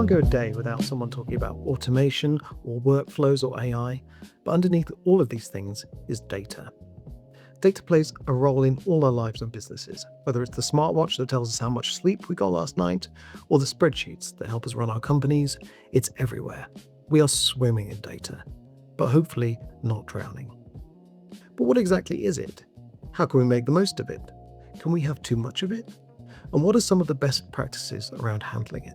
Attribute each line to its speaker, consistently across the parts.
Speaker 1: can't go a day without someone talking about automation or workflows or AI, but underneath all of these things is data. Data plays a role in all our lives and businesses, whether it's the smartwatch that tells us how much sleep we got last night, or the spreadsheets that help us run our companies. It's everywhere. We are swimming in data, but hopefully not drowning. But what exactly is it? How can we make the most of it? Can we have too much of it? And what are some of the best practices around handling it?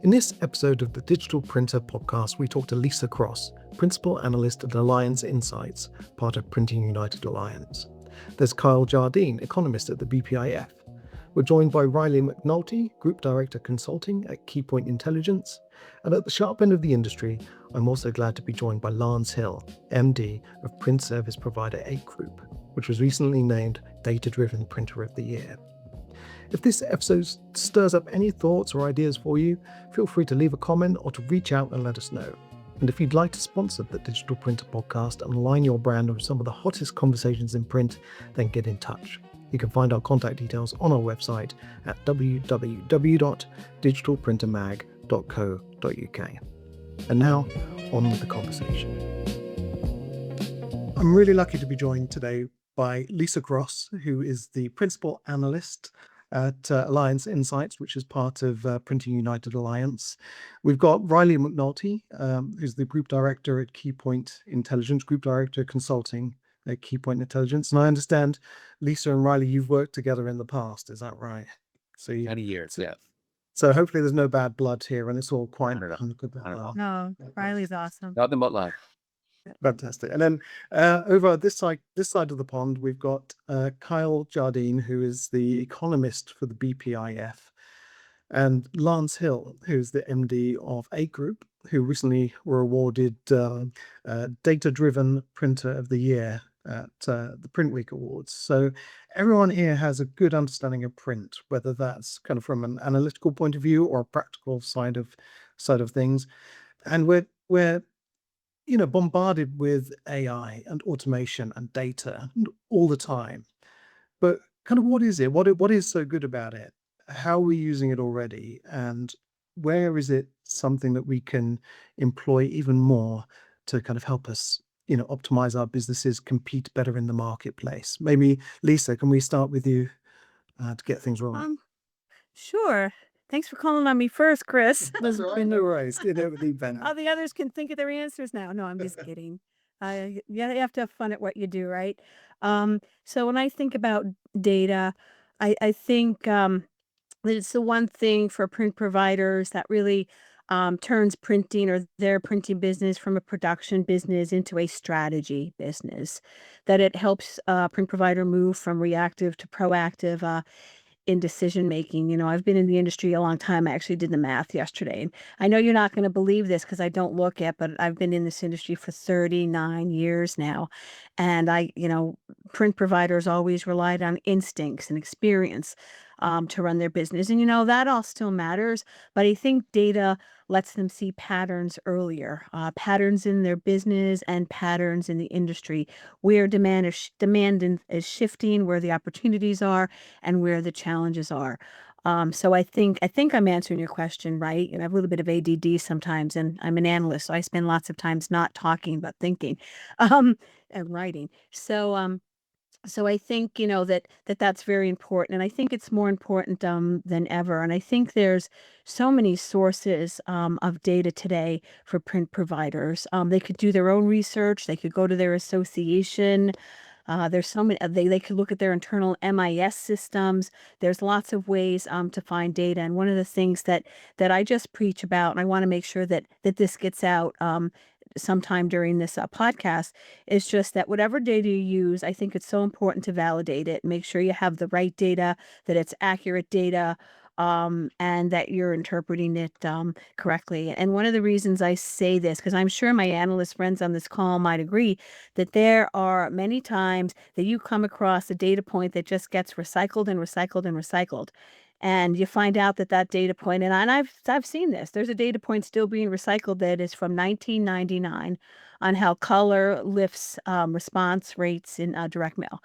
Speaker 1: In this episode of the Digital Printer podcast, we talk to Lisa Cross, Principal Analyst at Alliance Insights, part of Printing United Alliance. There's Kyle Jardine, Economist at the BPIF. We're joined by Riley McNulty, Group Director Consulting at Keypoint Intelligence. And at the sharp end of the industry, I'm also glad to be joined by Lance Hill, MD of print service provider Ep4, which was recently named Data-Driven Printer of the Year. If this episode stirs up any thoughts or ideas for you, feel free to leave a comment or to reach out and let us know. And if you'd like to sponsor the Digital Printer podcast and align your brand with some of the hottest conversations in print, then get in touch. You can find our contact details on our website at www.digitalprintermag.co.uk. And now, on with the conversation. I'm really lucky to be joined today by Lisa Cross, who is the Principal Analyst at Alliance Insights, which is part of Printing United Alliance. We've got Riley McNulty, who's the Group Director at Keypoint Intelligence, Group Director Consulting at Keypoint Intelligence. And I understand, Lisa and Riley, you've worked together in the past, is that right?
Speaker 2: So many years, yeah.
Speaker 1: So hopefully there's no bad blood here and it's all quite good.
Speaker 3: No, Riley's awesome.
Speaker 2: Nothing but love.
Speaker 1: Fantastic. And then over this side of the pond, we've got Kyle Jardine, who is the economist for the BPIF, and Lance Hill, who's the MD of A Group, who recently were awarded Data-Driven Printer of the Year at the Print Week Awards. So everyone here has a good understanding of print, whether that's kind of from an analytical point of view or a practical side of things. And we're bombarded with AI and automation and data all the time. But kind of what is it? What is so good about it? How are we using it already? And where is it something that we can employ even more to kind of help us, optimize our businesses, compete better in the marketplace? Maybe, Lisa, can we start with you to get things rolling?
Speaker 3: Sure. Thanks for calling on me first, Chris.
Speaker 1: That's all right. No worries.
Speaker 3: All the others can think of their answers now. No, I'm just kidding. You have to have fun at what you do, right? So when I think about data, I think that it's the one thing for print providers that really turns printing or their printing business from a production business into a strategy business. That it helps a print provider move from reactive to proactive in decision making. I've been in the industry a long time. I actually did the math yesterday. And I know you're not going to believe this because I don't look it, but I've been in this industry for 39 years now. And print providers always relied on instincts and experience to run their business. And, that all still matters. But I think data lets them see patterns earlier, patterns in their business and patterns in the industry, where demand is shifting, where the opportunities are, and where the challenges are. So I think I'm answering your question right. I have a little bit of ADD sometimes, and I'm an analyst, so I spend lots of times not talking but thinking, and writing. So I think, that's very important. And I think it's more important than ever. And I think there's so many sources of data today for print providers. They could do their own research. They could go to their association. There's so many, they could look at their internal MIS systems. There's lots of ways to find data. And one of the things that I just preach about, and I want to make sure that this gets out sometime during this podcast, is just that whatever data you use, I think it's so important to validate it, make sure you have the right data, that it's accurate data, and that you're interpreting it correctly. And one of the reasons I say this, because I'm sure my analyst friends on this call might agree, that there are many times that you come across a data point that just gets recycled and recycled and recycled. And you find out that data point, and I've seen this, there's a data point still being recycled that is from 1999 on how color lifts response rates in direct mail.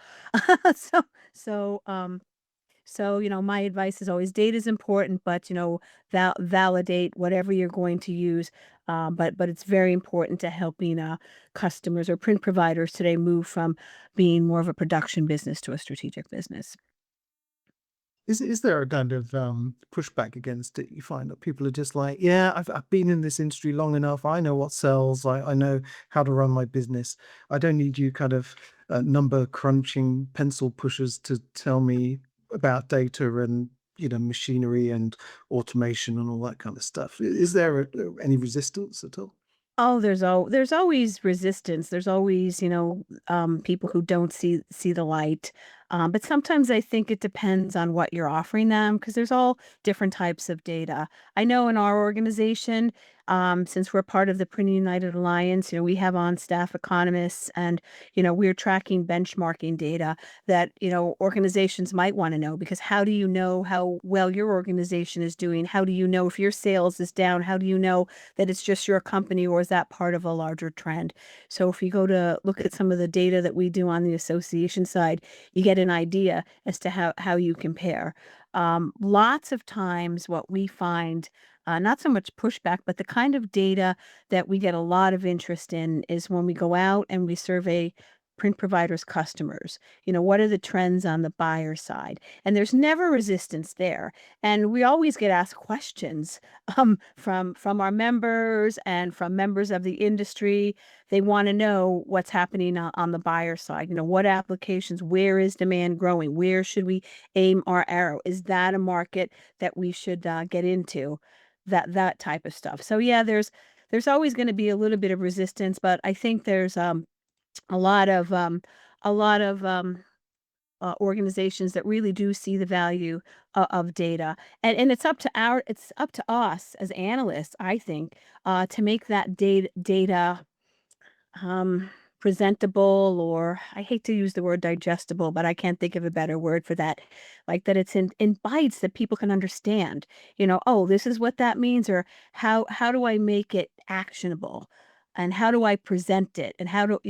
Speaker 3: So So, my advice is always data is important, but, validate whatever you're going to use. But it's very important to helping customers or print providers today move from being more of a production business to a strategic business.
Speaker 1: Is there a kind of pushback against it? You find that people are just like, yeah, I've been in this industry long enough. I know what sells. I know how to run my business. I don't need you kind of number crunching pencil pushers to tell me about data and machinery and automation and all that kind of stuff. Is there any resistance at all?
Speaker 3: Oh, there's always resistance. There's always, people who don't see the light. But sometimes I think it depends on what you're offering them because there's all different types of data. I know in our organization, since we're part of the Printing United Alliance, we have on staff economists and, we're tracking benchmarking data that, organizations might want to know because how do you know how well your organization is doing? How do you know if your sales is down? How do you know that it's just your company or is that part of a larger trend? So if you go to look at some of the data that we do on the association side, you get an idea as to how you compare. Lots of times what we find, not so much pushback, but the kind of data that we get a lot of interest in is when we go out and we survey print providers' customers. What are the trends on the buyer side? And there's never resistance there. And we always get asked questions from our members and from members of the industry. They want to know what's happening on the buyer side. What applications, where is demand growing? Where should we aim our arrow? Is that a market that we should get into? That type of stuff. So yeah, there's always going to be a little bit of resistance, but I think there's a lot of a lot of organizations that really do see the value of data, and it's up to us as analysts, I think, to make that data um, presentable, or I hate to use the word digestible, but I can't think of a better word for that. Like that it's in bites that people can understand. Oh, this is what that means, or how do I make it actionable? And how do I present it? And how do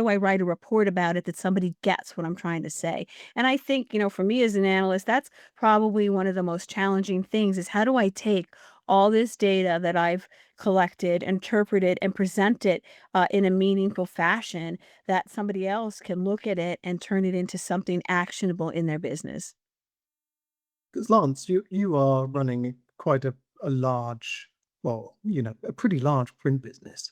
Speaker 3: I write a report about it that somebody gets what I'm trying to say? And I think, for me as an analyst, that's probably one of the most challenging things is how do I take all this data that I've collected, interpreted, and present it in a meaningful fashion that somebody else can look at it and turn it into something actionable in their business.
Speaker 1: Because Lance, you are running quite a large, well, a pretty large print business.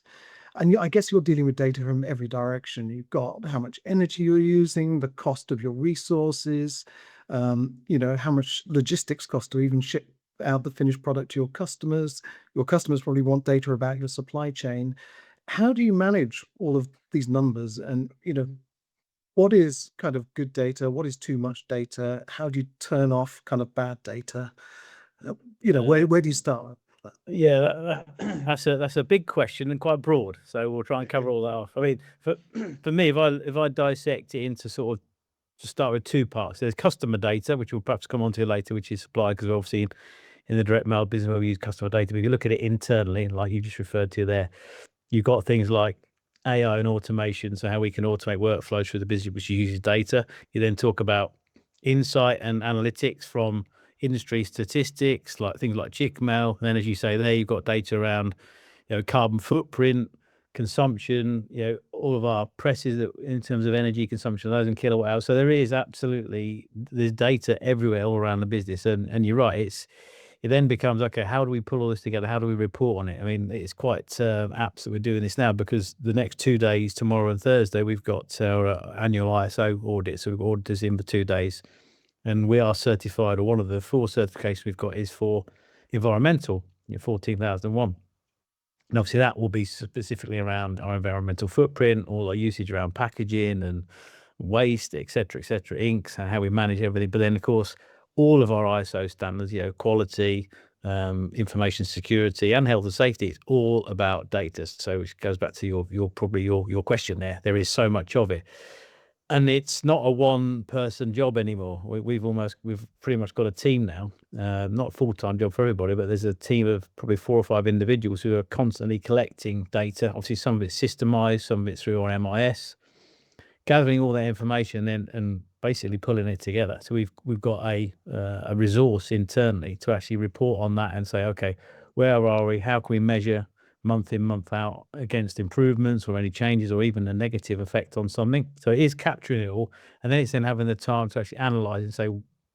Speaker 1: And I guess you're dealing with data from every direction. You've got how much energy you're using, the cost of your resources, how much logistics cost to even ship out the finished product to your customers. Your customers probably want data about your supply chain. How do you manage all of these numbers? And, what is kind of good data? What is too much data? How do you turn off kind of bad data? Where do you start?
Speaker 2: Yeah, that's a big question and quite broad. So we'll try and cover all that off. I mean, for for me, if I dissect it into sort of to start with two parts, there's customer data, which we'll perhaps come on to later, which is supply, because obviously in the direct mail business where we use customer data. But if you look at it internally, like you just referred to there, you've got things like AI and automation, so how we can automate workflows through the business, which uses data. You then talk about insight and analytics from industry statistics, like things like chick mail. And then, as you say, there you've got data around, carbon footprint, consumption, all of our presses that, in terms of energy consumption, those in kilowatt hours. So there's data everywhere all around the business. And you're right, it then becomes, okay, how do we pull all this together? How do we report on it? I mean, it's quite apt that we're doing this now because the next 2 days, tomorrow and Thursday, we've got our annual ISO audit. So we've got auditors in for 2 days. And we are certified, or one of the 4 certifications we've got is for environmental, 14,001. And obviously that will be specifically around our environmental footprint, all our usage around packaging and waste, et cetera, inks, and how we manage everything. But then, of course, all of our ISO standards, quality, information security, and health and safety, it's all about data. So it goes back to your question there. There is so much of it. And it's not a one-person job anymore. We've pretty much got a team now, not a full-time job for everybody, but there's a team of probably 4 or 5 individuals who are constantly collecting data. Obviously, some of it's systemized, some of it's through our MIS, gathering all that information and basically pulling it together. So we've got a resource internally to actually report on that and say, okay, where are we? How can we measure month in, month out against improvements or any changes or even a negative effect on something? So it is capturing it all, and then it's then having the time to actually analyze and say,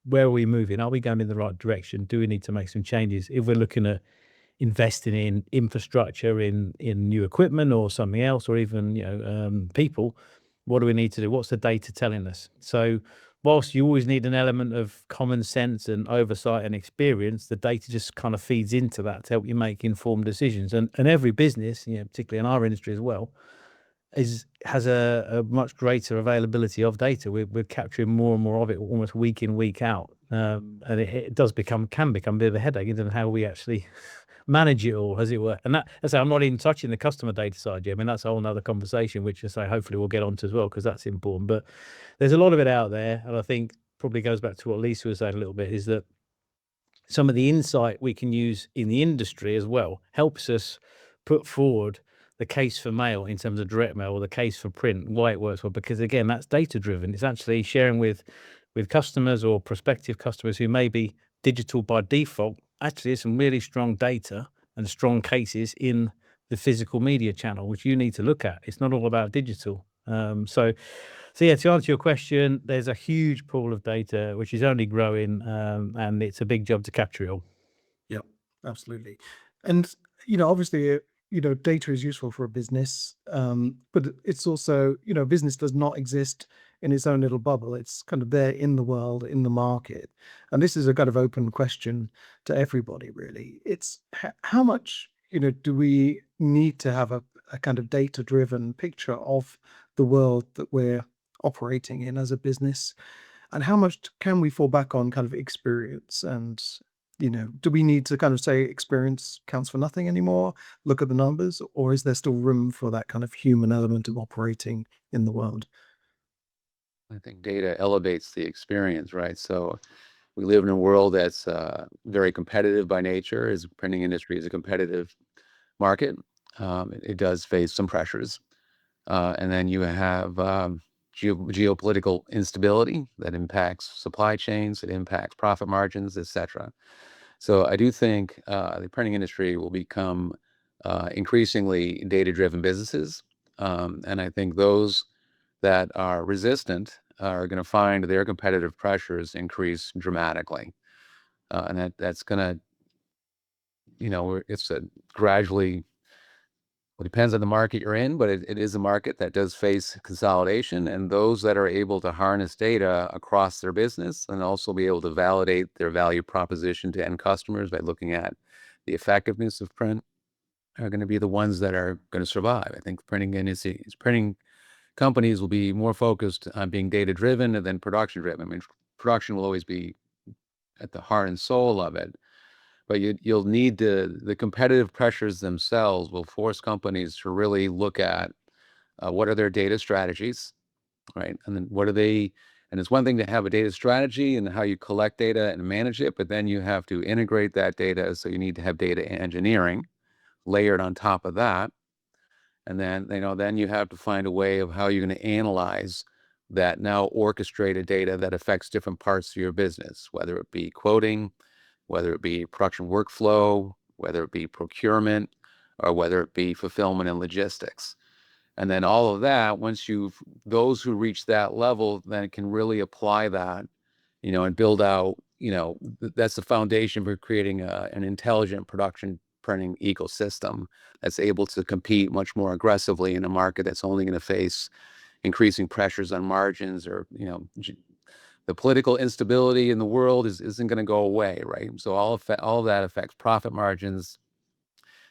Speaker 2: where are we moving? Are we going in the right direction? Do we need to make some changes? If we're looking at investing in infrastructure, in new equipment or something else, or even people, what do we need to do? What's the data telling us? So whilst you always need an element of common sense and oversight and experience, the data just kind of feeds into that to help you make informed decisions. And every business, particularly in our industry as well, has a much greater availability of data. We're capturing more and more of it almost week in, week out. And it can become a bit of a headache in terms of how we actually manage it all, as it were. And that's I'm not even touching the customer data side yet. I mean, that's a whole nother conversation, which I say hopefully we'll get onto as well, because that's important. But there's a lot of it out there, and I think probably goes back to what Lisa was saying a little bit, is that some of the insight we can use in the industry as well helps us put forward the case for mail in terms of direct mail, or the case for print, why it works well, because again, that's data driven. It's actually sharing with customers or prospective customers who may be digital by default. Actually, there's some really strong data and strong cases in the physical media channel, which you need to look at. It's not all about digital. So yeah, to answer your question, there's a huge pool of data which is only growing, and it's a big job to capture it all.
Speaker 1: Yeah, absolutely. And, obviously, data is useful for a business, but it's also, business does not exist in its own little bubble. It's kind of there in the world, in the market. And this is a kind of open question to everybody, really. It's how much, do we need to have a kind of data-driven picture of the world that we're operating in as a business? And how much can we fall back on kind of experience? And, do we need to kind of say experience counts for nothing anymore? Look at the numbers, or is there still room for that kind of human element of operating in the world?
Speaker 4: I think data elevates the experience, right? So we live in a world that's very competitive by nature. As printing industry is a competitive market, it does face some pressures, and then you have geopolitical instability that impacts supply chains, it impacts profit margins, etc. So I do think the printing industry will become increasingly data-driven businesses, and I think those that are resistant are going to find their competitive pressures increase dramatically, and that's going to, it's a gradually. Well, it depends on the market you're in, but it is a market that does face consolidation, and those that are able to harness data across their business and also be able to validate their value proposition to end customers by looking at the effectiveness of print are going to be the ones that are going to survive. I think printing companies will be more focused on being data driven than production driven. I mean, production will always be at the heart and soul of it, but you'll need the competitive pressures themselves will force companies to really look at what are their data strategies, right? And then and it's one thing to have a data strategy and how you collect data and manage it, but then you have to integrate that data. So you need to have data engineering layered on top of that. And then, then you have to find a way of how you're going to analyze that now orchestrated data that affects different parts of your business, whether it be quoting, whether it be production workflow, whether it be procurement, or whether it be fulfillment and logistics. And then all of that, those who reach that level, then can really apply that, and build out, that's the foundation for creating an intelligent production printing ecosystem that's able to compete much more aggressively in a market that's only going to face increasing pressures on margins, or, the political instability in the world isn't going to go away, right? So all of that affects profit margins,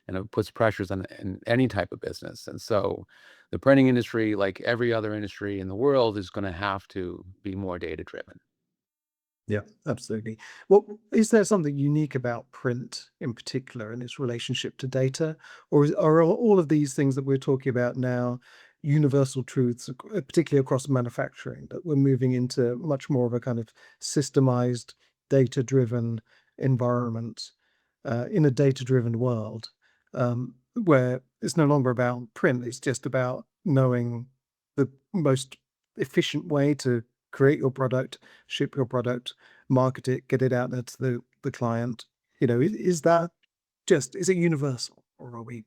Speaker 4: and it puts pressures on any type of business. And so the printing industry, like every other industry in the world, is going to have to be more data driven.
Speaker 1: Yeah, absolutely. Well, is there something unique about print in particular and its relationship to data, or are all of these things that we're talking about now universal truths, particularly across manufacturing, that we're moving into much more of a kind of systemized, data-driven environment in a data-driven world, where it's no longer about print, it's just about knowing the most efficient way to create your product, ship your product, market it, get it out there to the client. Is that is it universal, or are we,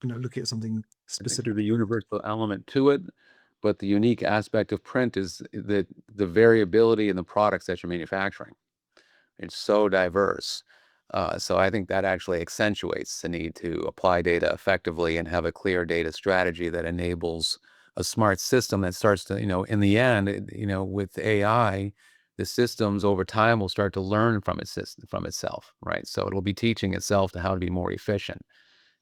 Speaker 1: looking at something
Speaker 4: I think
Speaker 1: specific?
Speaker 4: there's a universal element to it, but the unique aspect of print is the variability in the products that you're manufacturing. It's so diverse. So I think that actually accentuates the need to apply data effectively and have a clear data strategy that enables a smart system that starts to, in the end, with AI, the systems over time will start to learn from itself, right? So it'll be teaching itself to how to be more efficient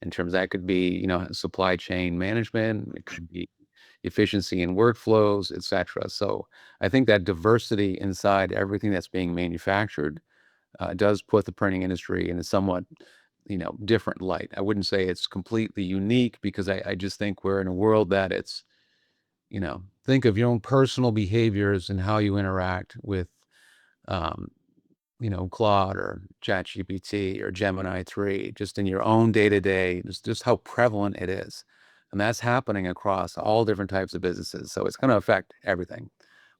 Speaker 4: in terms that could be, supply chain management, it could be efficiency in workflows, et cetera. So I think that diversity inside everything that's being manufactured does put the printing industry in a somewhat, different light. I wouldn't say it's completely unique, because I just think we're in a world that it's, think of your own personal behaviors and how you interact with, um, Claude or ChatGPT or Gemini 3, just in your own day-to-day, just how prevalent it is. And that's happening across all different types of businesses. So it's going to affect everything.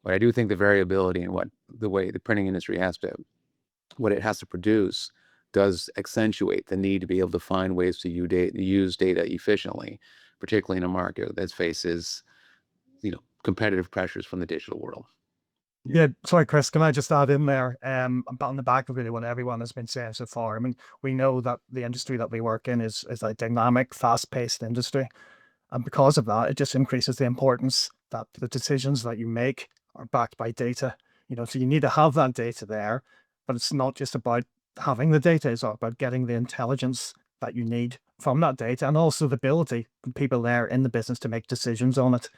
Speaker 4: But I do think the variability in the way the printing industry what it has to produce does accentuate the need to be able to find ways to use data efficiently, particularly in a market that faces, competitive pressures from the digital world.
Speaker 5: Yeah, sorry, Chris, can I just add in there, on the back of really what everyone has been saying so far? I mean, we know that the industry that we work in is a dynamic, fast-paced industry. And because of that, it just increases the importance that the decisions that you make are backed by data. So you need to have that data there, but it's not just about having the data, it's about getting the intelligence that you need from that data, and also the ability for people there in the business to make decisions on it.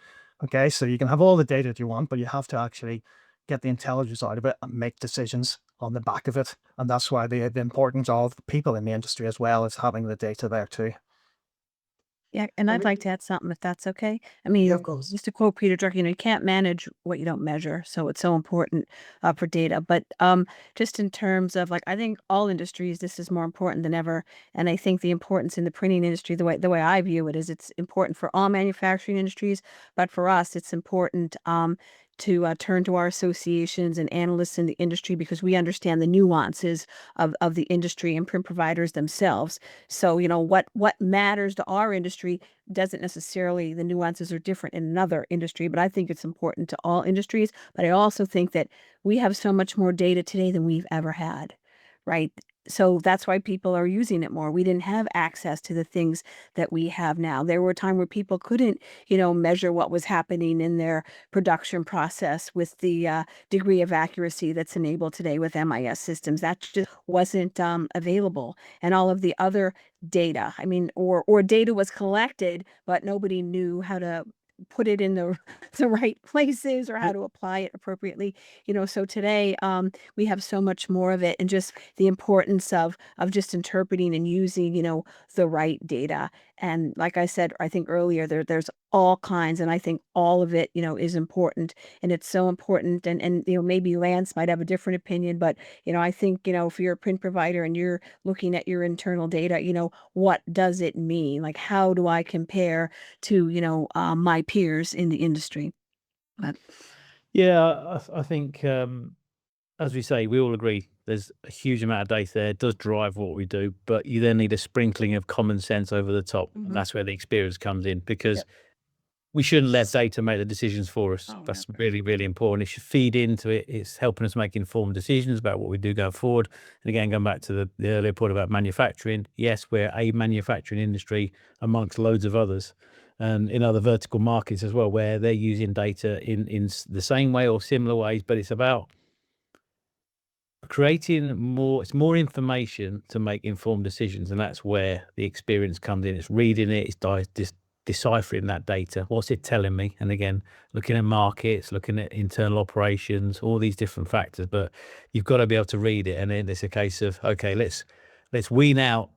Speaker 5: Okay, so you can have all the data that you want, but you have to actually get the intelligence out of it and make decisions on the back of it. And that's why the importance of the people in the industry as well as having the data there too.
Speaker 3: Yeah, and I'd like to add something if that's okay. I mean,
Speaker 1: Of course.
Speaker 3: just to quote Peter Drucker, you can't manage what you don't measure. So it's so important for data. But just in terms of I think all industries, this is more important than ever. And I think the importance in the printing industry, the way I view it, is it's important for all manufacturing industries, but for us, it's important to turn to our associations and analysts in the industry, because we understand the nuances of the industry and print providers themselves. So, what matters to our industry doesn't necessarily, the nuances are different in another industry, but I think it's important to all industries. But I also think that we have so much more data today than we've ever had, right? So that's why people are using it more. We didn't have access to the things that we have now. There were a time where people couldn't, measure what was happening in their production process with the degree of accuracy that's enabled today with MIS systems. That just wasn't available. And all of the other data, I mean, or data was collected, but nobody knew how to put it in the the right places or how to apply it appropriately. So today we have so much more of it, and just the importance of just interpreting and using the right data. And like I said, I think earlier, there's all kinds, and I think all of it is important, and it's so important. And maybe Lance might have a different opinion, but I think if you're a print provider and you're looking at your internal data, what does it mean? Like, how do I compare to my peers in the industry? But
Speaker 2: Yeah, I think, as we say, we all agree there's a huge amount of data there. It does drive what we do, but you then need a sprinkling of common sense over the top. And that's where the experience comes in, because we shouldn't let data make the decisions for us.
Speaker 3: Oh,
Speaker 2: That's
Speaker 3: never.
Speaker 2: really, really important. It should feed into it. It's helping us make informed decisions about what we do going forward. And again, going back to the earlier point about manufacturing, yes, we're a manufacturing industry amongst loads of others, and in other vertical markets as well, where they're using data in the same way or similar ways, but it's about creating more information to make informed decisions, and that's where the experience comes in. It's reading it, it's deciphering that data. What's it telling me? And again, looking at markets, looking at internal operations, all these different factors. But you've got to be able to read it, and then it's a case of, okay, let's wean out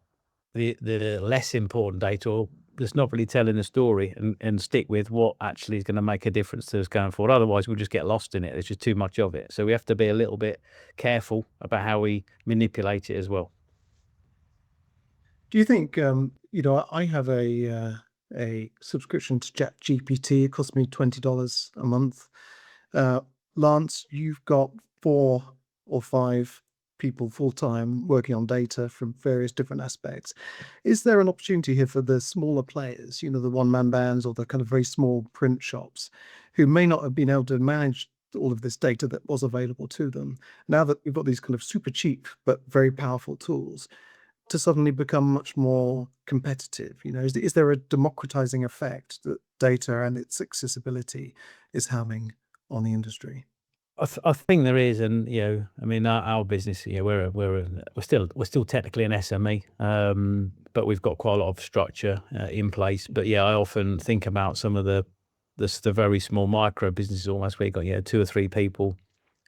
Speaker 2: the less important data, or that's not really telling the story, and stick with what actually is going to make a difference to us going forward. Otherwise, we'll just get lost in it. There's just too much of it. So we have to be a little bit careful about how we manipulate it as well.
Speaker 1: Do you think, I have a subscription to ChatGPT. It costs me $20 a month. Lance, you've got 4 or 5 people full-time working on data from various different aspects. Is there an opportunity here for the smaller players, the one-man bands or the kind of very small print shops, who may not have been able to manage all of this data that was available to them, now that we've got these kind of super cheap but very powerful tools, to suddenly become much more competitive? Is there a democratizing effect that data and its accessibility is having on the industry?
Speaker 2: I think there is, and I mean, our business, we're still technically an SME, but we've got quite a lot of structure in place. But yeah, I often think about some of the very small micro businesses, almost where you got 2 or 3 people,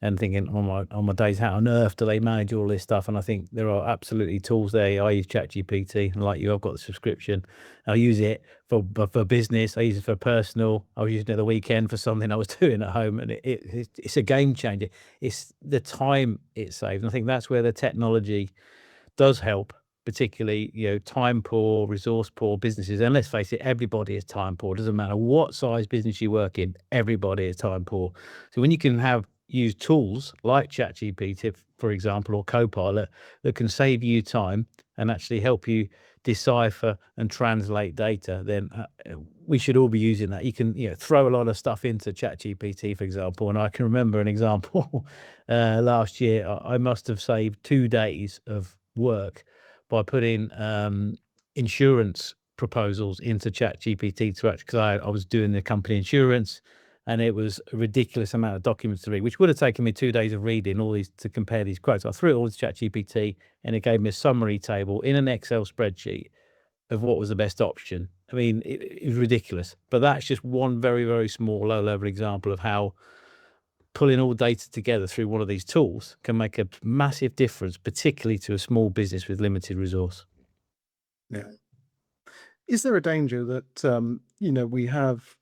Speaker 2: and thinking, on my days, how on earth do they manage all this stuff? And I think there are absolutely tools there. I use ChatGPT, and like you, I've got the subscription. I use it for business. I use it for personal. I was using it the weekend for something I was doing at home, and it's a game changer. It's the time it saves, and I think that's where the technology does help, particularly time poor, resource poor businesses. And let's face it, everybody is time poor. It doesn't matter what size business you work in, everybody is time poor. So when you can use tools like ChatGPT, for example, or Copilot, that can save you time and actually help you decipher and translate data, then we should all be using that. You can throw a lot of stuff into ChatGPT, for example, and I can remember an example last year. I must have saved 2 days of work by putting insurance proposals into ChatGPT to actually, because I was doing the company insurance, and it was a ridiculous amount of documents to read, which would have taken me 2 days of reading all these to compare these quotes. I threw it all to ChatGPT, and it gave me a summary table in an Excel spreadsheet of what was the best option. I mean, it was ridiculous, but that's just one very, very small, low-level example of how pulling all data together through one of these tools can make a massive difference, particularly to a small business with limited resource.
Speaker 1: Yeah. Is there a danger that, we have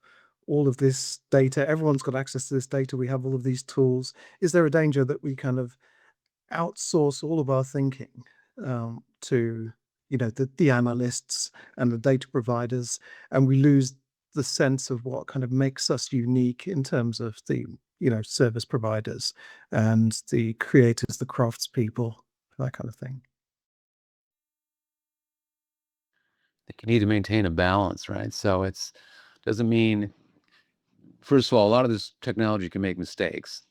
Speaker 1: all of this data, everyone's got access to this data, we have all of these tools. Is there a danger that we kind of outsource all of our thinking to, the analysts and the data providers, and we lose the sense of what kind of makes us unique in terms of the, service providers and the creators, the craftspeople, that kind of thing?
Speaker 4: I think you need to maintain a balance, right? So doesn't mean, first of all, a lot of this technology can make mistakes.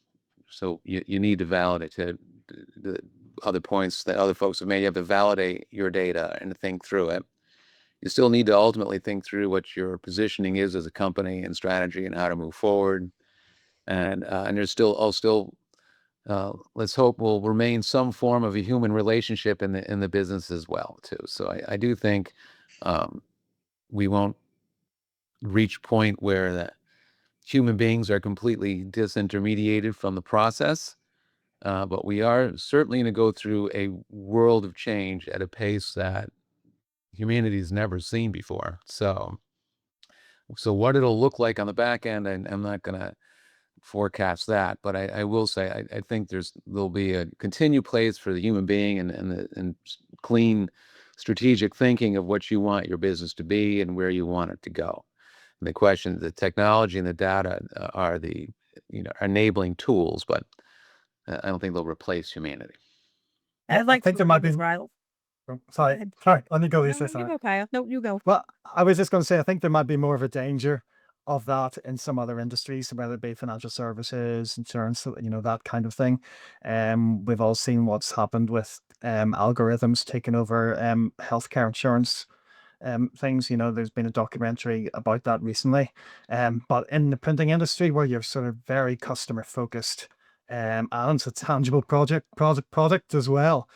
Speaker 4: So you need to validate the other points that other folks have made. You have to validate your data and think through it. You still need to ultimately think through what your positioning is as a company and strategy and how to move forward. And there's still let's hope will remain some form of a human relationship in the business as well too. So I do think we won't reach a point where the human beings are completely disintermediated from the process. But we are certainly going to go through a world of change at a pace that humanity's never seen before. So what it'll look like on the back end, I'm not going to forecast that, but I will say I think there'll be a continued place for the human being and clean strategic thinking of what you want your business to be and where you want it to go. And the question, the technology and the data are the enabling tools, but I don't think they'll replace humanity.
Speaker 3: I'd like
Speaker 5: think
Speaker 3: to
Speaker 5: there might be.
Speaker 3: Riley.
Speaker 5: Sorry,
Speaker 3: ahead.
Speaker 5: sorry. Let me go.
Speaker 3: No,
Speaker 5: Lisa.
Speaker 3: you
Speaker 5: Sorry.
Speaker 3: go, Kyle. No, you go.
Speaker 5: Well, I was just going to say, I think there might be more of a danger of that in some other industries, whether it be financial services, insurance, that kind of thing. We've all seen what's happened with algorithms taking over healthcare insurance things. There's been a documentary about that recently. But in the printing industry, where you're sort of very customer focused, and it's a tangible product as well,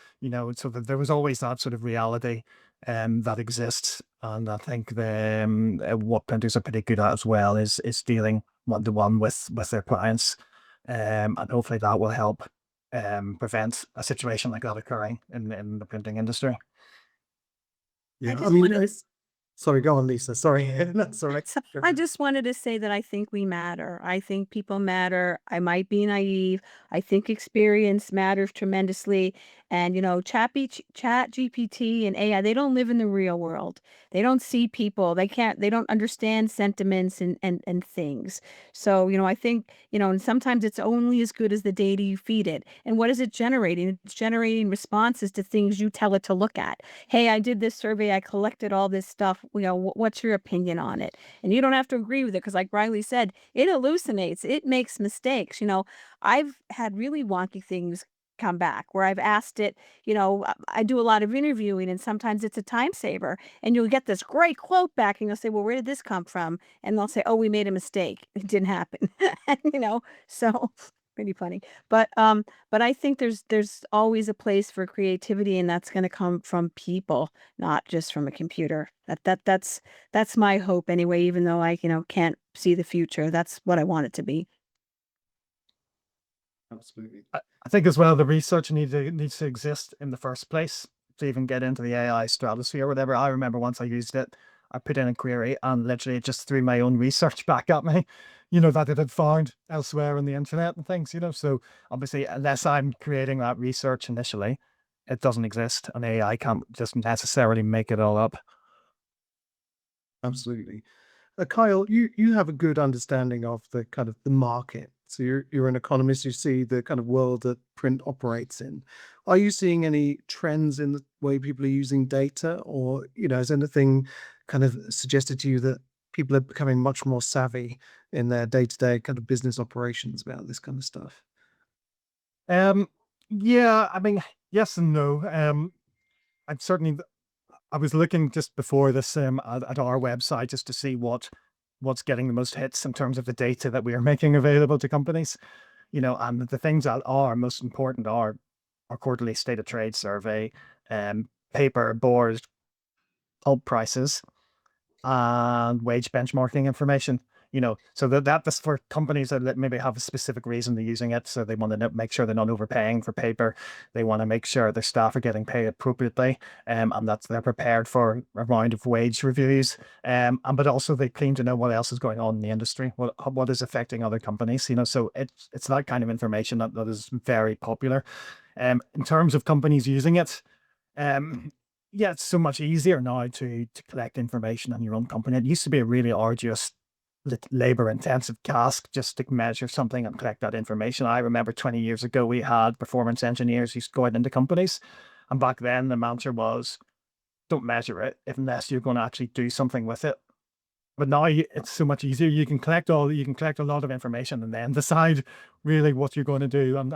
Speaker 5: so that there was always that sort of reality that exists. And I think what printers are pretty good at as well is dealing one-to-one with their clients. And hopefully that will help prevent a situation like that occurring in the printing industry.
Speaker 1: Yeah,
Speaker 3: just wanted to
Speaker 1: sorry, go on, Lisa. Sorry. That's all right.
Speaker 3: So I just wanted to say that I think we matter. I think people matter. I might be naive. I think experience matters tremendously. And, chat GPT and AI, they don't live in the real world. They don't see people. They don't understand sentiments and things. So, I think, and sometimes it's only as good as the data you feed it. And what is it generating? It's generating responses to things you tell it to look at. Hey, I did this survey. I collected all this stuff. What's your opinion on it? And you don't have to agree with it because, like Riley said, it hallucinates. It makes mistakes. I've had really wonky things come back where I've asked it, I do a lot of interviewing and sometimes it's a time saver and you'll get this great quote back and you'll say, well, where did this come from? And they'll say, oh, we made a mistake. It didn't happen. And, so pretty funny. But I think there's always a place for creativity and that's going to come from people, not just from a computer. That's my hope anyway, even though I, can't see the future. That's what I want it to be.
Speaker 5: Absolutely. I think as well, the research needs to exist in the first place to even get into the AI stratosphere or whatever. I remember once I used it, I put in a query and literally it just threw my own research back at me, that it had found elsewhere on the internet and things, So obviously, unless I'm creating that research initially, it doesn't exist and AI can't just necessarily make it all up.
Speaker 1: Absolutely. Kyle, you have a good understanding of the kind of the market. So you're an economist. You see the kind of world that print operates in. Are you seeing any trends in the way people are using data, or has anything kind of suggested to you that people are becoming much more savvy in their day-to-day kind of business operations about this kind of stuff?
Speaker 5: Yeah, I mean, yes and no. I'm certainly. I was looking just before this at our website just to see what's getting the most hits in terms of the data that we are making available to companies. And the things that are most important are our quarterly state of trade survey, paper, board, pulp prices, and wage benchmarking information. So that's for companies that maybe have a specific reason they're using it. So they want to make sure they're not overpaying for paper. They want to make sure their staff are getting paid appropriately, and that they're prepared for a round of wage reviews. But also they claim to know what else is going on in the industry, what is affecting other companies. So it's that kind of information that is very popular. In terms of companies using it, yeah, it's so much easier now to collect information on your own company. It used to be a really arduous, labor-intensive task just to measure something and collect that information. I remember 20 years ago, we had performance engineers who used to go out into companies, and back then the mantra was, don't measure it unless you're going to actually do something with it. But now it's so much easier. You can collect a lot of information and then decide really what you're going to do and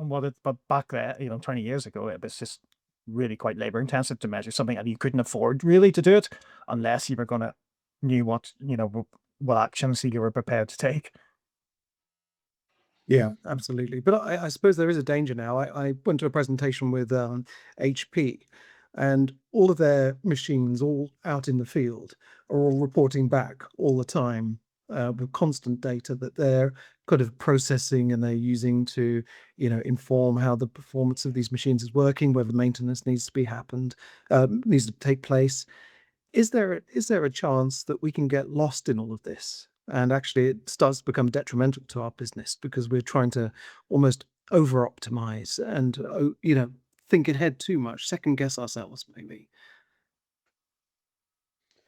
Speaker 5: what it. But back then, 20 years ago, it was just really quite labor intensive to measure something, and you couldn't afford really to do it unless you were going to knew what actions you were prepared to take.
Speaker 1: Yeah, absolutely. But I suppose there is a danger now. I went to a presentation with HP, and all of their machines, all out in the field, are all reporting back all the time with constant data that they're kind of processing and they're using to, inform how the performance of these machines is working, whether maintenance needs to take place. Is there a chance that we can get lost in all of this? And actually, it starts to become detrimental to our business because we're trying to almost over optimize and, think ahead too much, second guess ourselves, maybe.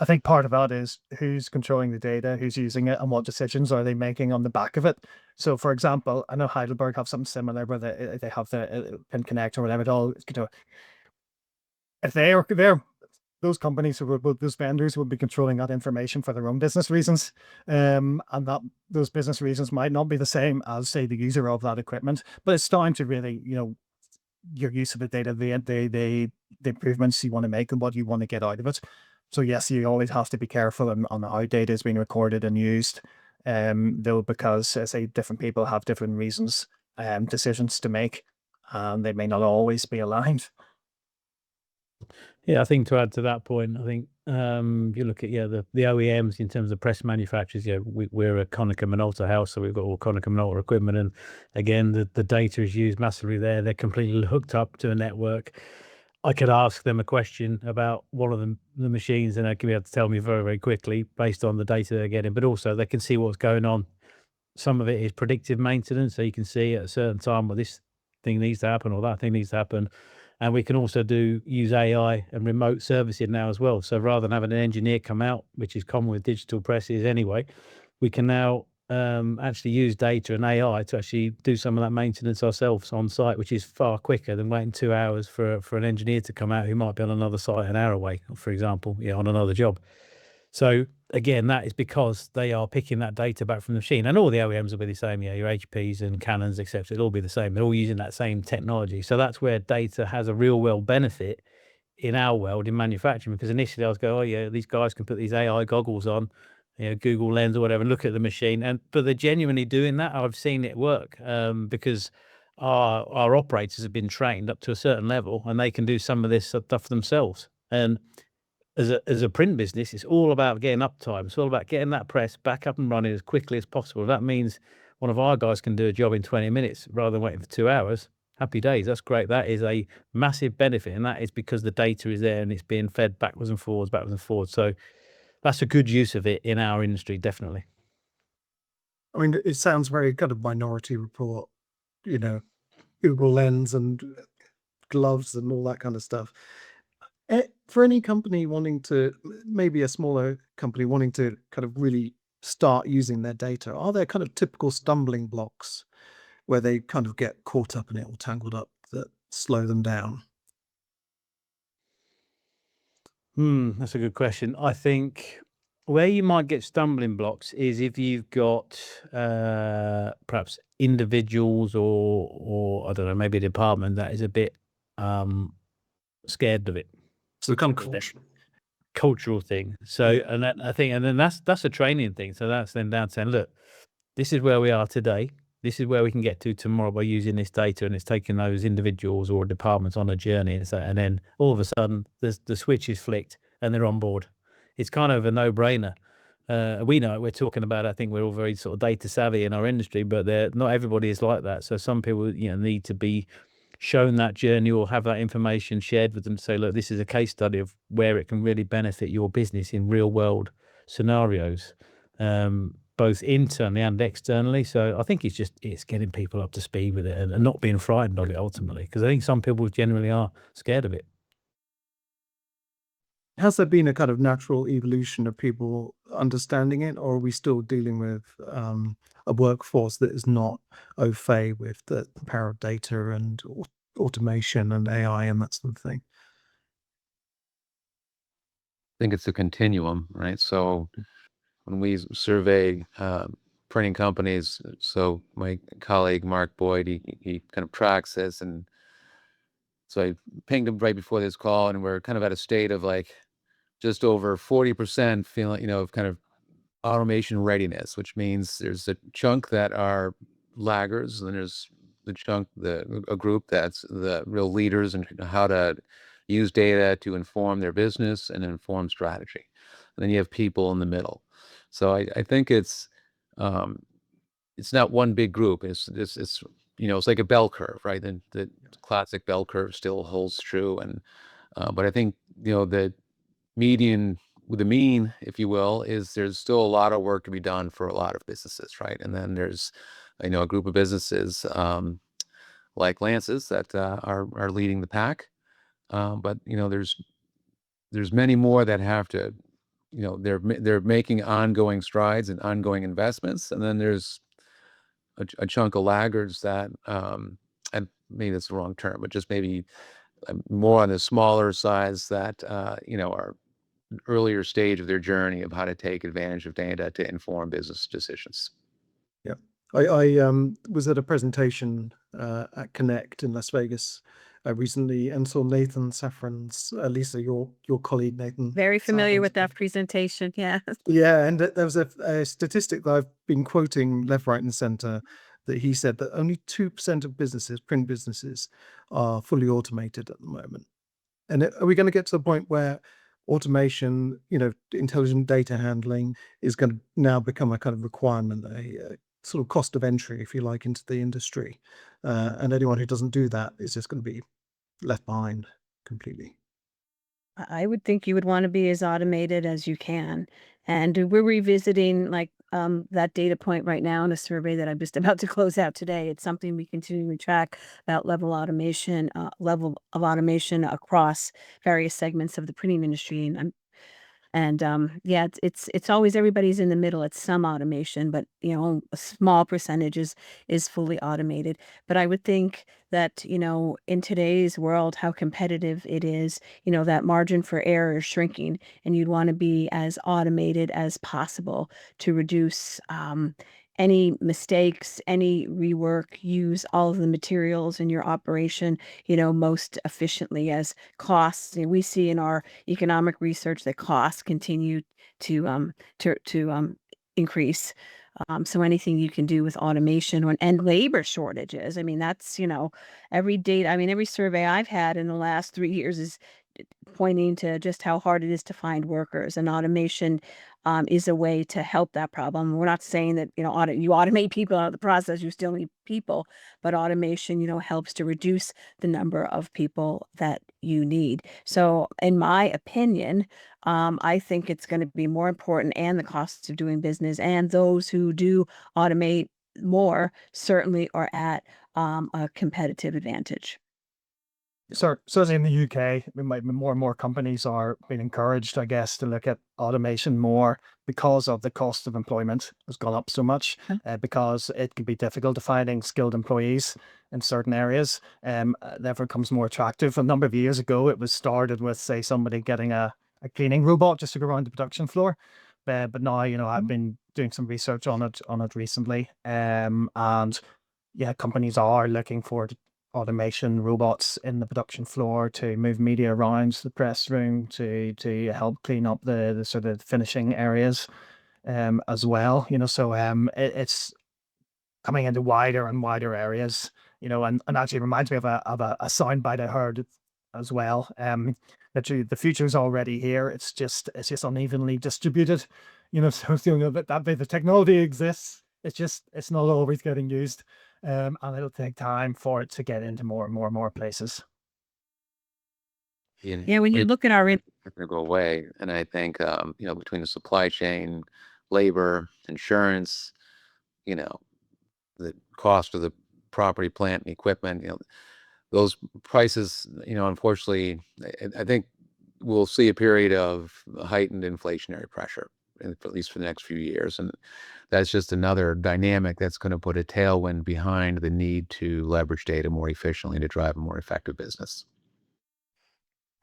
Speaker 5: I think part of that is who's controlling the data, who's using it, and what decisions are they making on the back of it. So, for example, I know Heidelberg have something similar where they have the Pin Connect or whatever it all. If they're those companies those vendors would be controlling that information for their own business reasons, and that those business reasons might not be the same as, say, the user of that equipment. But it's down to really, your use of the data, the improvements you want to make and what you want to get out of it. So yes, you always have to be careful on how data is being recorded and used, though, because I say different people have different reasons, decisions to make, and they may not always be aligned.
Speaker 2: Yeah, I think to add to that point, I think you look at the OEMs in terms of press manufacturers. We're a Konica Minolta house, so we've got all Konica Minolta equipment, and again, the data is used massively there. They're completely hooked up to a network. I could ask them a question about one of the machines, and they can be able to tell me very, very quickly based on the data they're getting. But also, they can see what's going on. Some of it is predictive maintenance, so you can see at a certain time, well, this thing needs to happen or that thing needs to happen. And we can also use AI and remote servicing now as well. So rather than having an engineer come out, which is common with digital presses anyway, we can now actually use data and AI to actually do some of that maintenance ourselves on site, which is far quicker than waiting 2 hours for an engineer to come out who might be on another site an hour away, for example, on another job. So again, that is because they are picking that data back from the machine, and all the OEMs will be the same. Your HPs and Canons, etc. It'll all be the same. They're all using that same technology. So that's where data has a real world benefit in our world in manufacturing. Because initially I was going, oh yeah, these guys can put these AI goggles on, Google Lens or whatever, and look at the machine. But they're genuinely doing that. I've seen it work because our operators have been trained up to a certain level, and they can do some of this stuff themselves. And as a print business, it's all about getting uptime. It's all about getting that press back up and running as quickly as possible. That means one of our guys can do a job in 20 minutes rather than waiting for 2 hours. Happy days. That's great. That is a massive benefit, and that is because the data is there and it's being fed backwards and forwards. So that's a good use of it in our industry, definitely.
Speaker 1: I mean, it sounds very kind of Minority Report, Google Lens and gloves and all that kind of stuff. For any company wanting to, maybe a smaller company wanting to kind of really start using their data, are there kind of typical stumbling blocks where they kind of get caught up in it or tangled up that slow them down?
Speaker 2: That's a good question. I think where you might get stumbling blocks is if you've got perhaps individuals or I don't know, maybe a department that is a bit scared of it.
Speaker 1: So kind of
Speaker 2: cultural thing. So, and then I think, and then that's a training thing. So that's then down to saying, look, this is where we are today. This is where we can get to tomorrow by using this data, and it's taking those individuals or departments on a journey. And then all of a sudden, the switch is flicked and they're on board. It's kind of a no-brainer. We know it. We're talking about. I think we're all very sort of data savvy in our industry, but not everybody is like that. So some people, need to be shown that journey or have that information shared with them to say, look, this is a case study of where it can really benefit your business in real world scenarios, both internally and externally. So I think it's getting people up to speed with it and not being frightened of it ultimately, because I think some people generally are scared of it.
Speaker 1: Has there been a kind of natural evolution of people understanding it, or are we still dealing with a workforce that is not au fait with the power of data and automation and AI and that sort of thing?
Speaker 4: I think it's a continuum, right? So when we survey printing companies, so my colleague Mark Boyd, he kind of tracks this, and so I pinged him right before this call, and we're kind of at a state of like just over 40% feeling, of kind of automation readiness, which means there's a chunk that are laggards, and there's the chunk, a group that's the real leaders in how to use data to inform their business and inform strategy. And then you have people in the middle. So I think it's not one big group. It's it's like a bell curve, right? The classic bell curve still holds true, and but I think the median, with the mean, if you will, is there's still a lot of work to be done for a lot of businesses, right? And then there's a group of businesses like Lance's that are leading the pack, but there's many more that have to, they're making ongoing strides and ongoing investments, and then there's a chunk of laggards that and maybe that's the wrong term, but just maybe more on the smaller size that are earlier stage of their journey of how to take advantage of data to inform business decisions.
Speaker 1: Yeah. I was at a presentation at Connect in Las Vegas recently and saw Nathan Safran's, Lisa, your colleague, Nathan.
Speaker 3: Very familiar
Speaker 1: Safran's.
Speaker 3: with that presentation. Yeah.
Speaker 1: Yeah, and there was a statistic that I've been quoting left, right, and center, that he said that only 2% of businesses, print businesses, are fully automated at the moment. And are we going to get to the point where automation, intelligent data handling is going to now become a kind of requirement, a sort of cost of entry, if you like, into the industry? And anyone who doesn't do that is just going to be left behind completely.
Speaker 3: I would think you would want to be as automated as you can. And we're revisiting that data point right now in a survey that I'm just about to close out today. It's something we continue to track about level of automation across various segments of the printing industry. And yeah, it's always everybody's in the middle. It's some automation, but a small percentage is fully automated. But I would think that in today's world, how competitive it is, that margin for error is shrinking, and you'd want to be as automated as possible to reduce any mistakes, any rework, use all of the materials in your operation, most efficiently, as costs. We see in our economic research that costs continue to increase. So anything you can do with automation and labor shortages. I mean, that's every survey I've had in the last 3 years is pointing to just how hard it is to find workers, and automation is a way to help that problem. We're not saying that you automate people out of the process, you still need people, but automation helps to reduce the number of people that you need. So in my opinion, I think it's going to be more important, and the costs of doing business, and those who do automate more certainly are at a competitive advantage.
Speaker 5: Certainly in the UK, more and more companies are being encouraged, I guess, to look at automation more because of the cost of employment has gone up so much, because it can be difficult to finding skilled employees in certain areas. Therefore, it becomes more attractive. A number of years ago, it was started with, say, somebody getting a cleaning robot just to go around the production floor. But now, I've been doing some research on it recently, and yeah, companies are looking for automation robots in the production floor to move media around the press room to help clean up the sort of finishing areas as well. It's coming into wider and wider areas. And actually reminds me of a soundbite I heard as well. That the future is already here. It's just unevenly distributed. So that the technology exists. It's not always getting used. And it'll take time for it to get into more and more places.
Speaker 3: Yeah, when you look at our
Speaker 4: Going to go away, and I think between the supply chain, labor, insurance, the cost of the property, plant, and equipment, those prices, unfortunately, I think we'll see a period of heightened inflationary pressure, at least for the next few years. And that's just another dynamic that's going to put a tailwind behind the need to leverage data more efficiently to drive a more effective business.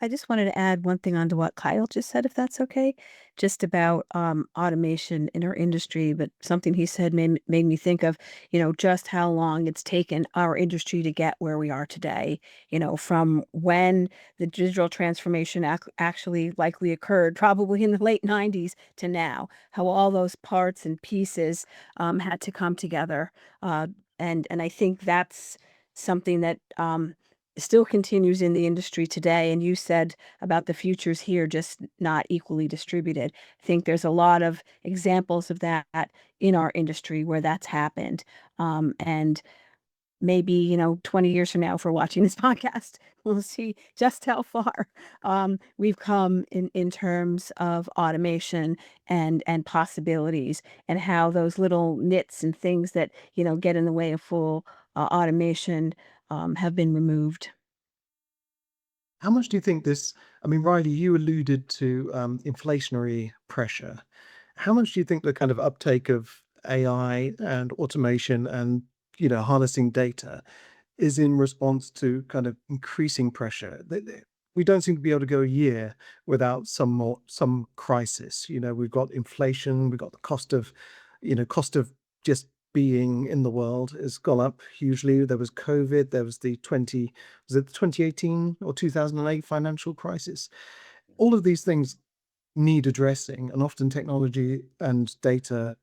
Speaker 3: I just wanted to add one thing onto what Kyle just said, if that's okay, just about automation in our industry. But something he said made me think of, just how long it's taken our industry to get where we are today. From when the digital transformation actually likely occurred, probably in the late 90s, to now, how all those parts and pieces had to come together. And I think that's something that still continues in the industry today. And you said about the futures here just not equally distributed. I think there's a lot of examples of that in our industry where that's happened. And maybe 20 years from now, if we're watching this podcast, we'll see just how far we've come in terms of automation and possibilities, and how those little nits and things that get in the way of full automation have been removed.
Speaker 1: How much do you think this? I mean, Riley, you alluded to inflationary pressure. How much do you think the kind of uptake of AI and automation and harnessing data is in response to kind of increasing pressure? We don't seem to be able to go a year without some crisis. We've got inflation, we've got the cost of just being in the world has gone up hugely. There was COVID, there was the 2018 or 2008 financial crisis. All of these things need addressing, and often technology and data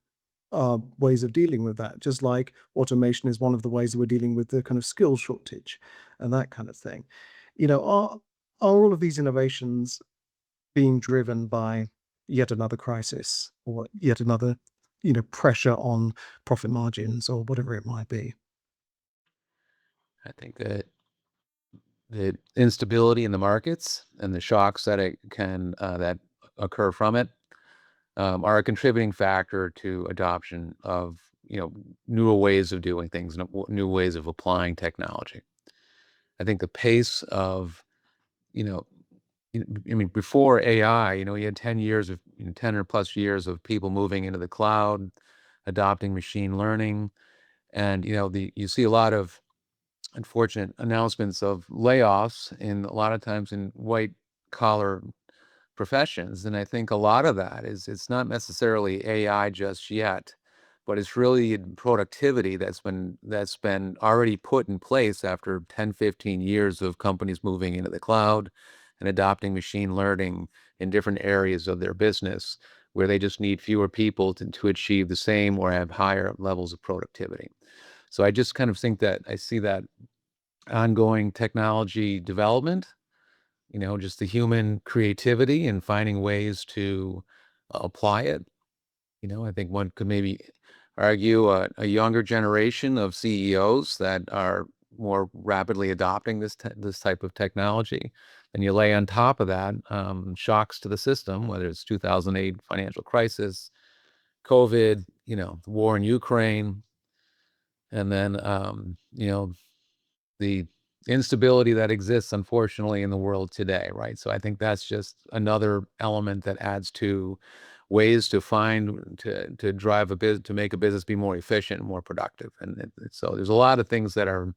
Speaker 1: are ways of dealing with that, just like automation is one of the ways that we're dealing with the kind of skill shortage and that kind of thing. Are all of these innovations being driven by yet another crisis or yet another pressure on profit margins or whatever it might be?
Speaker 4: I think that the instability in the markets and the shocks that it can that occur from it are a contributing factor to adoption of, newer ways of doing things and new ways of applying technology. I think the pace of, I mean, before AI, you had 10 years of, 10 or plus years of people moving into the cloud, adopting machine learning. And, you see a lot of unfortunate announcements of layoffs a lot of times in white collar professions. And I think a lot of that is it's not necessarily AI just yet, but it's really productivity that's been already put in place after 10, 15 years of companies moving into the cloud and adopting machine learning in different areas of their business where they just need fewer people to achieve the same or have higher levels of productivity. So I just kind of think that I see that ongoing technology development, just the human creativity and finding ways to apply it. I think one could maybe argue a younger generation of CEOs that are more rapidly adopting this type of technology. And you lay on top of that shocks to the system, whether it's 2008 financial crisis, COVID, the war in Ukraine, and then, the instability that exists, unfortunately, in the world today, right? So I think that's just another element that adds to ways to drive to make a business be more efficient and more productive. And so there's a lot of things that are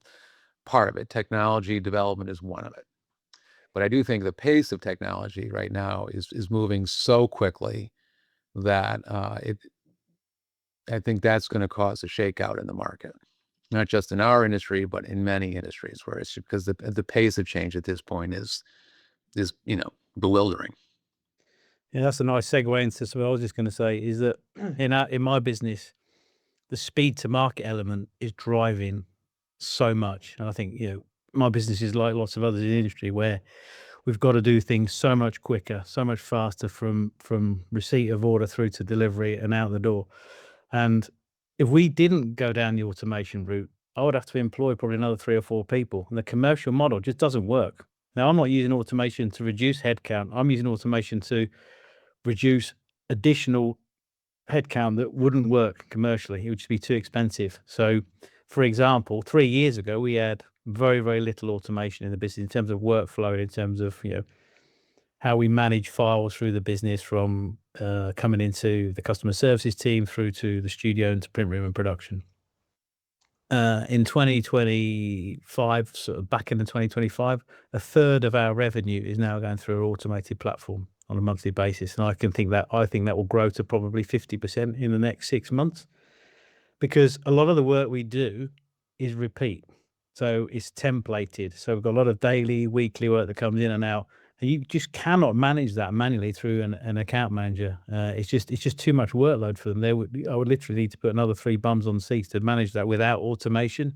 Speaker 4: part of it. Technology development is one of it. But I do think the pace of technology right now is moving so quickly that I think that's going to cause a shakeout in the market. Not just in our industry, but in many industries, where it's because the pace of change at this point is bewildering.
Speaker 2: Yeah, that's a nice segue into what I was just going to say is that in my business, the speed to market element is driving so much. And I think, my business is like lots of others in the industry where we've got to do things so much quicker, so much faster from receipt of order through to delivery and out the door. And if we didn't go down the automation route, I would have to employ probably another 3 or 4 people. And the commercial model just doesn't work. Now, I'm not using automation to reduce headcount. I'm using automation to reduce additional headcount that wouldn't work commercially. It would just be too expensive. So, for example, 3 years ago, we had very, very little automation in the business in terms of workflow and in terms of, how we manage files through the business from coming into the customer services team through to the studio and to print room and production. In 2025, sort of back in the 2025, a third of our revenue is now going through an automated platform on a monthly basis. And I think that will grow to probably 50% in the next 6 months, because a lot of the work we do is repeat. So it's templated. So we've got a lot of daily, weekly work that comes in and out. And you just cannot manage that manually through an account manager. It's just too much workload for them. I would literally need to put another 3 bums on seats to manage that without automation.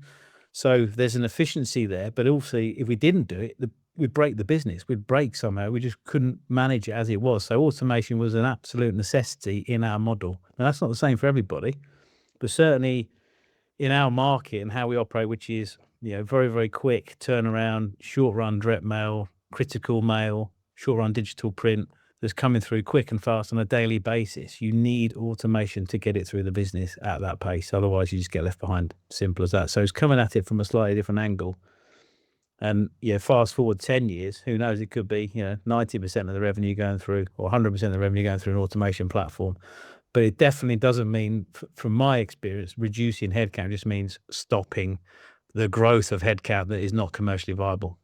Speaker 2: So there's an efficiency there, but also if we didn't do it, we'd break the business. We'd break somehow. We just couldn't manage it as it was. So automation was an absolute necessity in our model. Now that's not the same for everybody, but certainly in our market and how we operate, which is very, very quick turnaround, short run direct mail, critical mail, short run digital print that's coming through quick and fast on a daily basis. You need automation to get it through the business at that pace. Otherwise, you just get left behind. Simple as that. So it's coming at it from a slightly different angle. And fast forward 10 years, who knows? It could be 90% of the revenue going through, or 100% of the revenue going through an automation platform. But it definitely doesn't mean, from my experience, reducing headcount. It just means stopping the growth of headcount that is not commercially viable.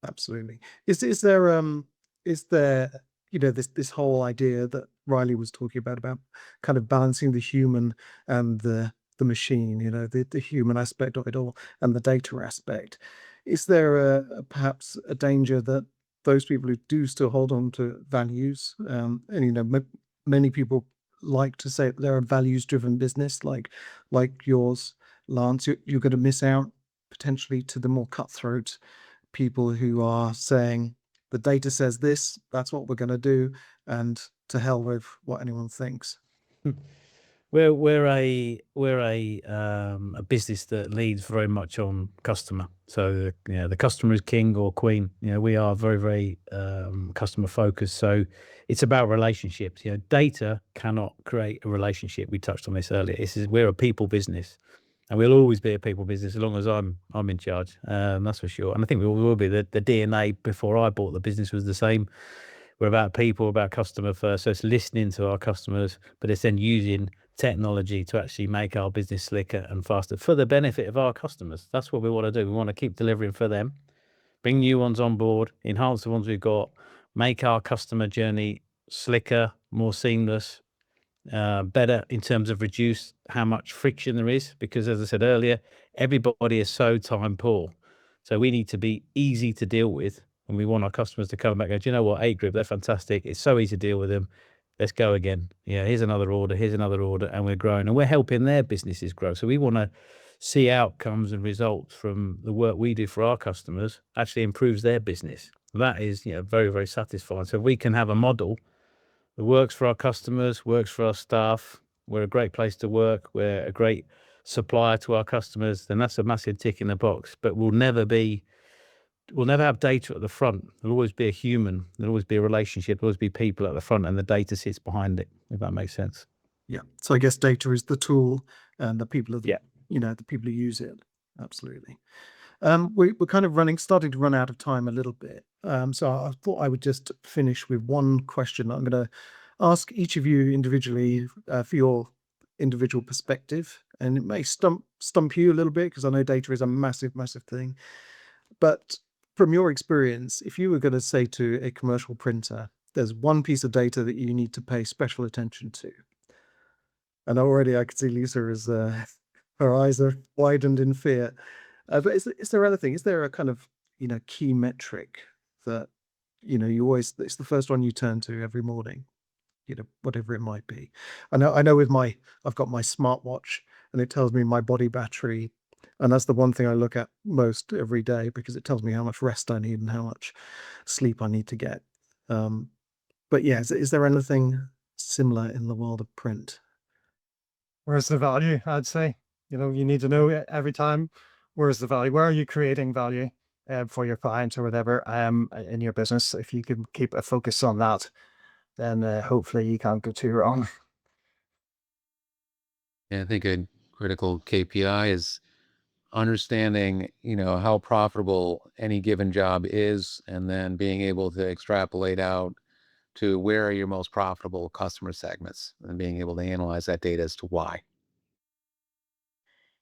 Speaker 1: Absolutely. Is there this whole idea that Riley was talking about kind of balancing the human and the machine, the human aspect of it all and the data aspect? Is there perhaps a danger that those people who do still hold on to values, and many people like to say that they're a values-driven business like yours, Lance, you're going to miss out potentially to the more cutthroat people who are saying the data says this, that's what we're going to do, and to hell with what anyone thinks.
Speaker 2: We're a business that leads very much on customer. So the customer is king or queen. We are very, very customer focused. So it's about relationships. Data cannot create a relationship. We touched on this earlier. We're a people business, and we'll always be a people business as long as I'm in charge. That's for sure. And I think we will be. The DNA before I bought the business was the same. We're about people, about customer first. So it's listening to our customers, but it's then using technology to actually make our business slicker and faster for the benefit of our customers. That's what we want to do. We want to keep delivering for them, bring new ones on board, enhance the ones we've got, make our customer journey slicker, more seamless, better in terms of reduce how much friction there is. Because as I said earlier, everybody is so time poor. So we need to be easy to deal with. And we want our customers to come back and go, do you know what, A Group, they're fantastic. It's so easy to deal with them. Let's go again. Here's another order. And we're growing. And we're helping their businesses grow. So we want to see outcomes and results from the work we do for our customers actually improves their business. That is very, very satisfying. So if we can have a model that works for our customers, works for our staff, we're a great place to work, we're a great supplier to our customers, then that's a massive tick in the box. But we'll never have data at the front. There'll always be a human. There'll always be a relationship. There'll always be people at the front, and the data sits behind it, if that makes sense.
Speaker 1: Yeah. So I guess data is the tool, and the people are
Speaker 2: Yeah.
Speaker 1: the people who use it. Absolutely. We're kind of starting to run out of time a little bit. So I thought I would just finish with one question. I'm going to ask each of you individually for your individual perspective, and it may stump you a little bit because I know data is a massive, massive thing. But from your experience, if you were going to say to a commercial printer, there's one piece of data that you need to pay special attention to, and already I can see Lisa is her eyes are widened in fear. But is there other thing? Is there a kind of key metric that it's the first one you turn to every morning, whatever it might be? I know I've got my smartwatch, and it tells me my body battery. And that's the one thing I look at most every day because it tells me how much rest I need and how much sleep I need to get. But yeah, is there anything similar in the world of print?
Speaker 5: Where's the value? I'd say, you need to know every time, where's the value? Where are you creating value for your clients or whatever in your business? If you can keep a focus on that, then hopefully you can't go too wrong.
Speaker 4: Yeah, I think a critical KPI is understanding, how profitable any given job is, and then being able to extrapolate out to where are your most profitable customer segments and being able to analyze that data as to why.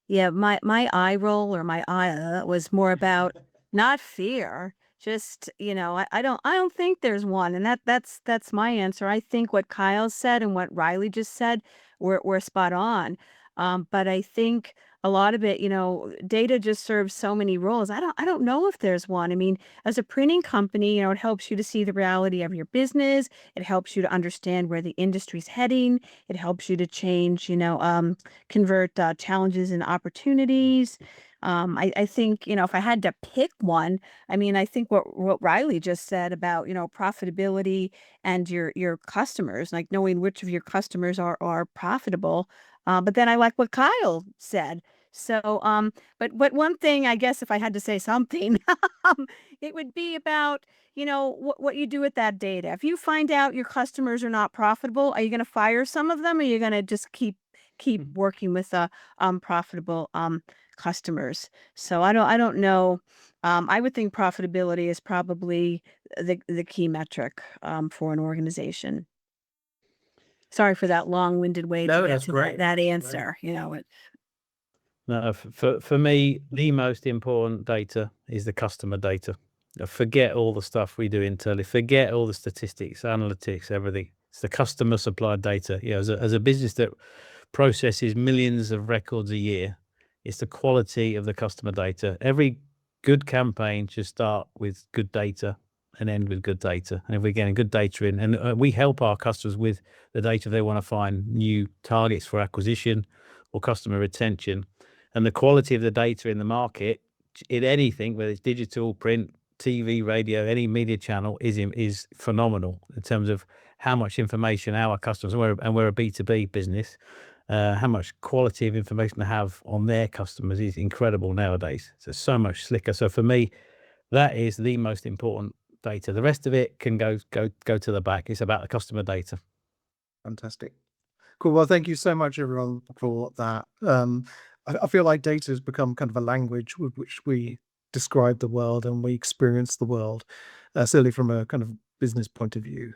Speaker 3: Yeah, my eye roll or my eye was more about not fear, just, I don't think there's one. And that's my answer. I think what Kyle said and what Riley just said were spot on. But I think a lot of it, data just serves so many roles. I don't know if there's one. I mean, as a printing company, it helps you to see the reality of your business. It helps you to understand where the industry's heading. It helps you to change, convert challenges and opportunities. I think, if I had to pick one, I mean, I think what Riley just said about, profitability and your customers, like knowing which of your customers are profitable. But then I like what Kyle said. So, but one thing, I guess, if I had to say something, it would be about, what you do with that data. If you find out your customers are not profitable, are you going to fire some of them, or are you going to just keep working with profitable customers? So I don't know. I would think profitability is probably the key metric for an organization. Sorry for that long-winded way
Speaker 1: No,
Speaker 3: to get
Speaker 1: that's
Speaker 3: to
Speaker 1: great.
Speaker 3: that
Speaker 1: Great.
Speaker 3: answer.
Speaker 2: No, for me, the most important data is the customer data. Forget all the stuff we do internally. Forget all the statistics, analytics, everything. It's the customer supplied data. As a business that processes millions of records a year, it's the quality of the customer data. Every good campaign should start with good data and end with good data. And if we're getting good data in, and we help our customers with the data if they want to find new targets for acquisition or customer retention. And the quality of the data in the market, in anything, whether it's digital, print, TV, radio, any media channel, is phenomenal in terms of how much information our customers, and we're a B2B business, how much quality of information they have on their customers is incredible nowadays. So much slicker. So for me, that is the most important data. The rest of it can go to the back. It's about the customer data.
Speaker 1: Fantastic. Cool. Well, thank you so much, everyone, for that. I feel like data has become kind of a language with which we describe the world and we experience the world, certainly from a kind of business point of view.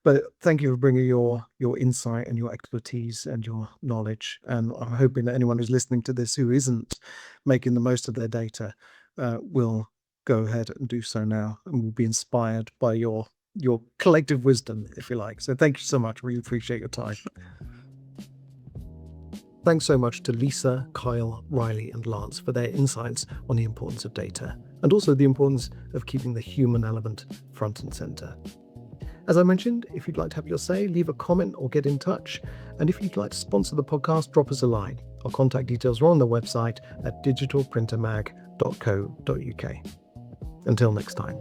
Speaker 1: But thank you for bringing your insight and your expertise and your knowledge. And I'm hoping that anyone who's listening to this who isn't making the most of their data will go ahead and do so now and will be inspired by your collective wisdom, if you like. So thank you so much. Really appreciate your time. Thanks so much to Lisa, Kyle, Riley, and Lance for their insights on the importance of data and also the importance of keeping the human element front and center. As I mentioned, if you'd like to have your say, leave a comment or get in touch. And if you'd like to sponsor the podcast, drop us a line. Our contact details are on the website at digitalprintermag.co.uk. Until next time.